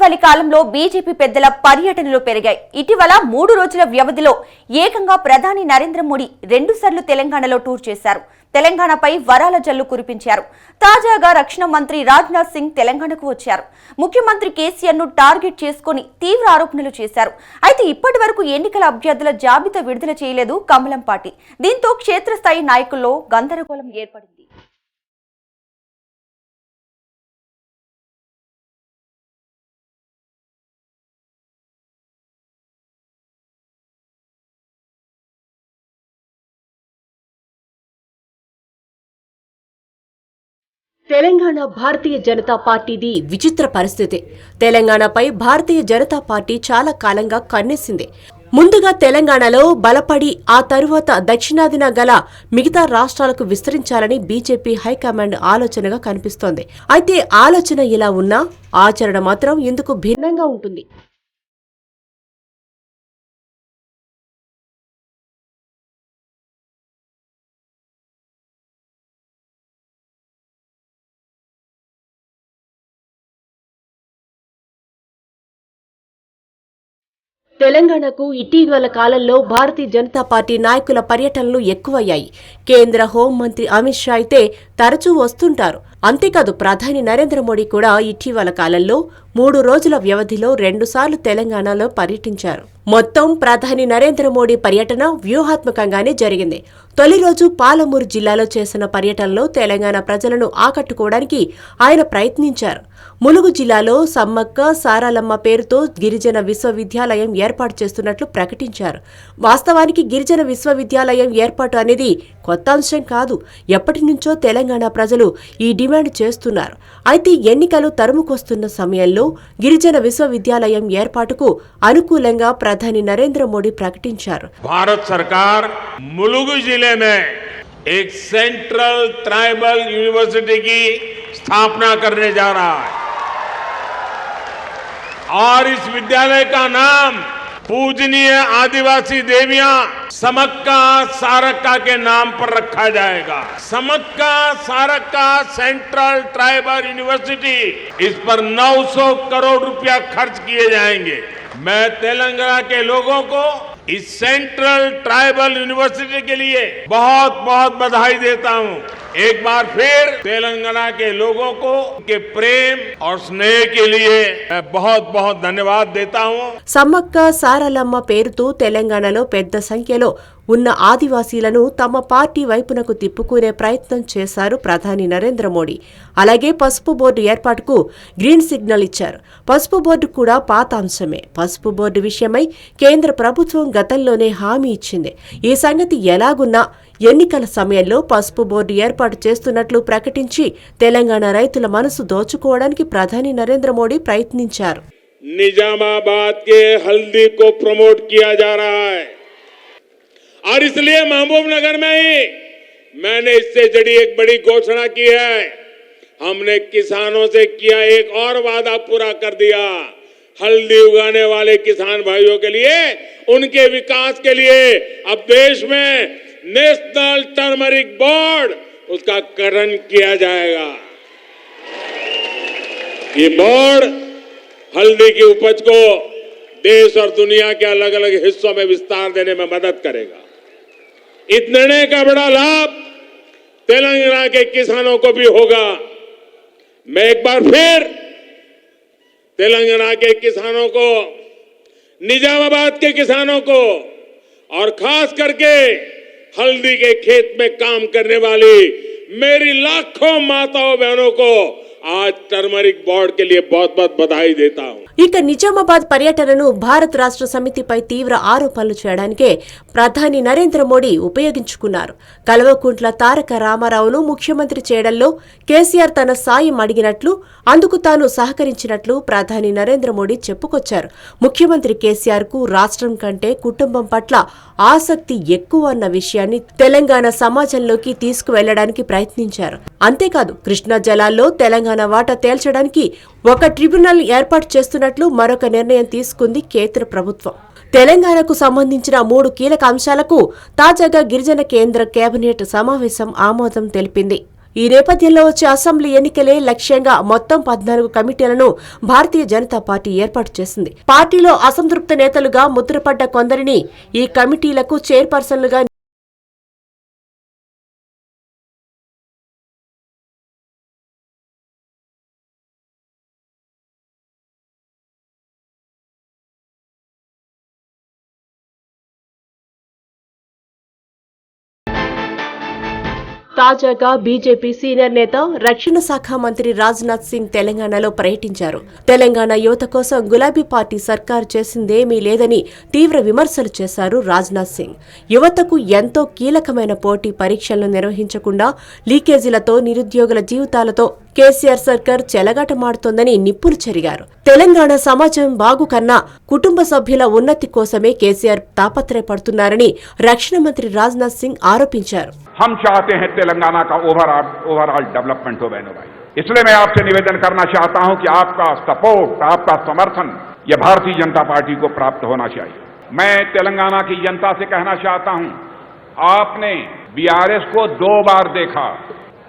ఇటీవలి కాలంలో బీజేపీ పెద్దల పర్యటనలు పెరిగాయి. ఇటీవల 3 రోజుల వ్యవధిలో ఏకంగా ప్రధాని నరేంద్ర మోడీ 2 సార్లు తెలంగాణలో టూర్ చేశారు. తెలంగాణపై వరాల జల్లు కురిపించారు. తాజాగా రక్షణ మంత్రి రాజ్నాథ్ సింగ్ తెలంగాణకు వచ్చారు. ముఖ్యమంత్రి కేసీఆర్ ను టార్గెట్ చేసుకుని తీవ్ర ఆరోపణలు చేశారు. అయితే ఇప్పటి వరకు ఎన్నికల అభ్యర్థుల జాబితా విడుదల చేయలేదు కమలం పార్టీ. దీంతో క్షేత్రస్థాయి నాయకుల్లో గందరగోళం ఏర్పడింది. తెలంగాణ భారతీయ జనతా పార్టీది విచిత్ర పరిస్థితి. తెలంగాణపై భారతీయ జనతా పార్టీ చాలా కాలంగా కన్నేసింది. ముందుగా తెలంగాణలో బలపడి ఆ తరువాత దక్షిణాదిన గల మిగతా రాష్ట్రాలకు విస్తరించాలని బీజేపీ హైకమాండ్ ఆలోచనగా కనిపిస్తోంది. అయితే ఆలోచన ఇలా ఉన్నా ఆచరణ మాత్రం ఇందుకు భిన్నంగా ఉంటుంది. తెలంగాణకు ఇటీవల కాలంలో భారతీయ జనతా పార్టీ నాయకుల పర్యటనలు ఎక్కువయ్యాయి. కేంద్ర హోంమంత్రి అమిత్ షా అయితే తరచూ వస్తుంటారు. అంతేకాదు ప్రధాని నరేంద్ర మోడీ కూడా ఇటీవల కాలంలో 3 రోజుల వ్యవధిలో 2 సార్లు తెలంగాణలో పర్యటించారు. మొత్తం ప్రధాని నరేంద్ర మోడీ పర్యటన వ్యూహాత్మకంగానే జరిగింది. తొలి రోజు పాలమూరు జిల్లాలో చేసిన పర్యటనలో తెలంగాణ ప్రజలను ఆకట్టుకోవడానికి ఆయన ప్రయత్నించారు. ములుగు జిల్లాలో సమ్మక్క సారాలమ్మ పేరుతో గిరిజన విశ్వవిద్యాలయం ఏర్పాటు చేస్తున్నట్లు ప్రకటించారు. వాస్తవానికి గిరిజన విశ్వవిద్యాలయం ఏర్పాటు అనేది కొత్త అంశం కాదు. ఎప్పటి నుంచో తెలంగాణ ప్రజలు ఈ డిమాండ్ చేస్తున్నారు. అయితే ఎన్నికలు తరుముకొస్తున్న సమయంలో గిరిజన విశ్వవిద్యాలయం ఏర్పాటుకు అనుకూలంగా ప్రధాని నరేంద్ర మోడీ ప్రకటించారు. భారత సర్కార్ ములుగు जिले में एक सेंट्रल ट्राइबल यूनिवर्सिटी की स्थापना करने जा रहा है और इस विद्यालय का नाम पूजनीय आदिवासी देवियां समक्का सारक्का के नाम पर रखा जाएगा। Sammakka Sarakka central tribal university, इस पर 900 करोड़ रुपया खर्च किए जाएंगे। मैं तेलंगाना के लोगों को इस सेंट्रल ट्राइबल यूनिवर्सिटी के लिए बहुत बहुत बधाई देता हूं। एक बार फिर तेलंगाना के लोगों को उनके प्रेम और स्नेह के लिए मैं बहुत बहुत धन्यवाद देता हूं। సమ్మక్క సారలమ్మ పేరుతో తెలంగాణలో పెద్ద సంఖ్యలో ఉన్న ఆదివాసీలను తమ పార్టీ వైపునకు తిప్పుకునే ప్రయత్నం చేశారు ప్రధాని నరేంద్ర మోడీ. అలాగే పసుపు బోర్డు ఏర్పాటుకు గ్రీన్ సిగ్నల్ ఇచ్చారు. పసుపు బోర్డు కూడా పాత అంశమే. పసుపు బోర్డు విషయమై కేంద్ర ప్రభుత్వం గతంలోనే హామీ ఇచ్చింది. ఈ సంగతి ఎలాగున్నా ఎన్నికల సమయంలో పసుపు బోర్డు ఏర్పాటు చేస్తున్నట్లు ప్రకటించి తెలంగాణ రైతుల మనసు దోచుకోవడానికి ప్రధాని నరేంద్ర మోడీ ప్రయత్నించారు. निजामाबाद के हल्दी को प्रमोट किया जा रहा है और इसलिए महबूबनगर में ही मैंने इससे जुड़ी एक बड़ी घोषणा की है। हमने किसानों से किया एक और वादा पूरा कर दिया। हल्दी उगाने वाले किसान भाइयों के लिए, उनके विकास के लिए अब देश में नेशनल टर्मरिक बोर्ड, उसका गठन किया जाएगा। ये बोर्ड हल्दी की उपज को देश और दुनिया के अलग अलग हिस्सों में विस्तार देने में मदद करेगा। इस निर्णय का बड़ा लाभ तेलंगाना के किसानों को भी होगा। मैं एक बार फिर तेलंगाना के किसानों को, निजामाबाद के किसानों को और खास करके हल्दी के खेत में काम करने वाली मेरी लाखों माताओं बहनों को आज टर्मरिक बोर्ड के लिए बहुत बहुत बधाई देता हूं। ఇక నిజామాబాద్ పర్యటనను భారత రాష్ట్ర సమితిపై తీవ్ర ఆరోపణలు చేయడానికే ప్రధాని నరేంద్ర మోడీ ఉపయోగించుకున్నారు. కల్వకుంట్ల తారక రామారావును ముఖ్యమంత్రి చేయడంలో కేసీఆర్ తన సాయం అడిగినట్లు, అందుకు తాను సహకరించినట్లు ప్రధాని నరేంద్ర మోడీ చెప్పుకొచ్చారు. ముఖ్యమంత్రి కేసీఆర్ కు రాష్ట్రం కంటే కుటుంబం పట్ల ఆసక్తి ఎక్కువ అన్న విషయాన్ని తెలంగాణ సమాజంలోకి తీసుకువెళ్లడానికి ప్రయత్నించారు. అంతేకాదు కృష్ణా జలాల్లో తెలంగాణ వాటా తేల్చడానికి ఒక ట్రిబ్యునల్ ఏర్పాటు చేస్తున్నట్లు మరొక నిర్ణయం తీసుకుంది కేంద్ర ప్రభుత్వం. తెలంగాణకు సంబంధించిన 3 కీలక అంశాలకు తాజాగా గిరిజన కేంద్ర కేబినెట్ సమావేశం ఆమోదం తెలిపింది. ఈ నేపథ్యంలో వచ్చే అసెంబ్లీ ఎన్నికలే లక్ష్యంగా మొత్తం 14 కమిటీలను భారతీయ జనతా పార్టీ ఏర్పాటు చేసింది. పార్టీలో అసంతృప్త నేతలుగా ముద్రపడ్డ కొందరిని ఈ కమిటీలకు చైర్పర్సన్లుగా తాజాగా బీజేపీ సీనియర్ నేత రక్షణ శాఖ మంత్రి రాజ్నాథ్ సింగ్ తెలంగాణలో పర్యటించారు. తెలంగాణ యువత కోసం గులాబీ పార్టీ సర్కారు చేసిందేమీ లేదని తీవ్ర విమర్శలు చేశారు రాజ్నాథ్ సింగ్. యువతకు ఎంతో కీలకమైన పోటీ పరీక్షలను నిర్వహించకుండా లీకేజీలతో నిరుద్యోగుల జీవితాలతో కేసీఆర్ సర్కార్ చెలగాటమాడుతోందని నిప్పులు చెరిగారు. తెలంగాణ సమాజం బాగు కన్నా కుటుంబ సభ్యుల ఉన్నతి కోసమే కేసీఆర్ తాపత్రయపడుతున్నారని రక్షణ మంత్రి రాజ్నాథ్ సింగ్ ఆరోపించారు. हम चाहते हैं तेलंगाना का ओवरऑल डेवलपमेंट हो बहनों भाई। इसलिए मैं आपसे निवेदन करना चाहता हूं कि आपका सपोर्ट, आपका समर्थन यह भारतीय जनता पार्टी को प्राप्त होना चाहिए। मैं तेलंगाना की जनता से कहना चाहता हूं, आपने बीआरएस को 2 बार देखा,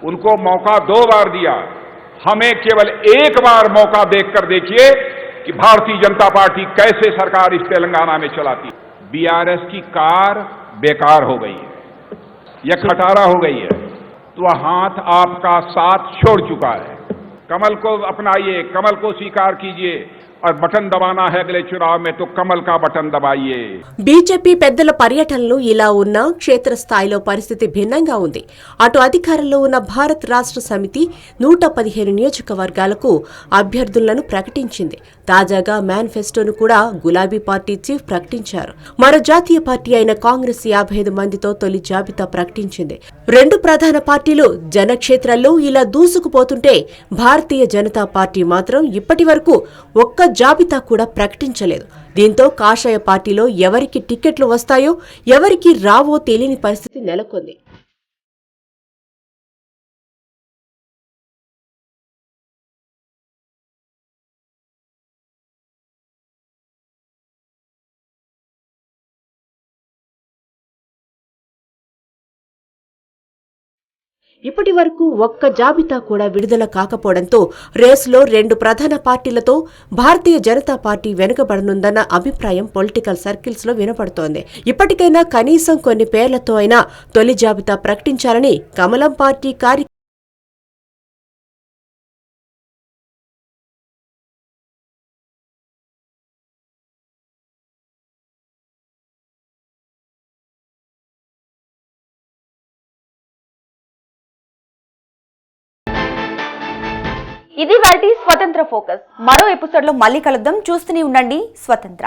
उनको मौका 2 बार दिया, हमें केवल 1 बार मौका देखकर देखिए कि भारतीय जनता पार्टी कैसे सरकार इस तेलंगाना में चलाती है। बीआरएस की कार बेकार हो गई है, यह खटारा हो गई है, तो वह हाथ आपका साथ छोड़ चुका है। कमल को अपनाइए, कमल को स्वीकार कीजिए और बटन दबाना है अगले चुनाव में तो कमल का बटन दबाइए। బీజేపీ పెద్దల పర్యటనలు ఇలా ఉన్నా క్షేత్రస్థాయిలో పరిస్థితి భిన్నంగా ఉంది. అటు అధికారంలో ఉన్న భారత్ రాష్ట్ర సమితి 115 నియోజకవర్గాలకు అభ్యర్థులను ప్రకటించింది. తాజాగా మేనిఫెస్టోను కూడా గులాబీ పార్టీ చీఫ్ ప్రకటించారు. మరో జాతీయ పార్టీ అయిన కాంగ్రెస్ 55 మందితో తొలి జాబితా ప్రకటించింది. 2 ప్రధాన పార్టీలు జనక్షేత్రాల్లో ఇలా దూసుకుపోతుంటే భారతీయ జనతా పార్టీ మాత్రం ఇప్పటి వరకు ఒక్క జాబితా కూడా ప్రకటించలేదు. దీంతో కాషాయ పార్టీలో ఎవరికి టికెట్లు వస్తాయో ఎవరికి రావో తెలియని పరిస్థితి నెలకొంది. ఇప్పటి వరకు ఒక్క జాబితా కూడా విడుదల కాకపోవడంతో రేసులో 2 ప్రధాన పార్టీలతో భారతీయ జనతా పార్టీ వెనుకబడనుందన్న అభిప్రాయం పొలిటికల్ సర్కిల్స్ లో వినపడుతోంది. ఇప్పటికైనా కనీసం కొన్ని పేర్లతో అయినా తొలి జాబితా ప్రకటించాలని కమలం పార్టీ ఇది వాటి స్వతంత్ర ఫోకస్. మరో ఎపిసోడ్ లో మళ్ళీ కలుద్దాం. చూస్తూనే ఉండండి స్వతంత్ర.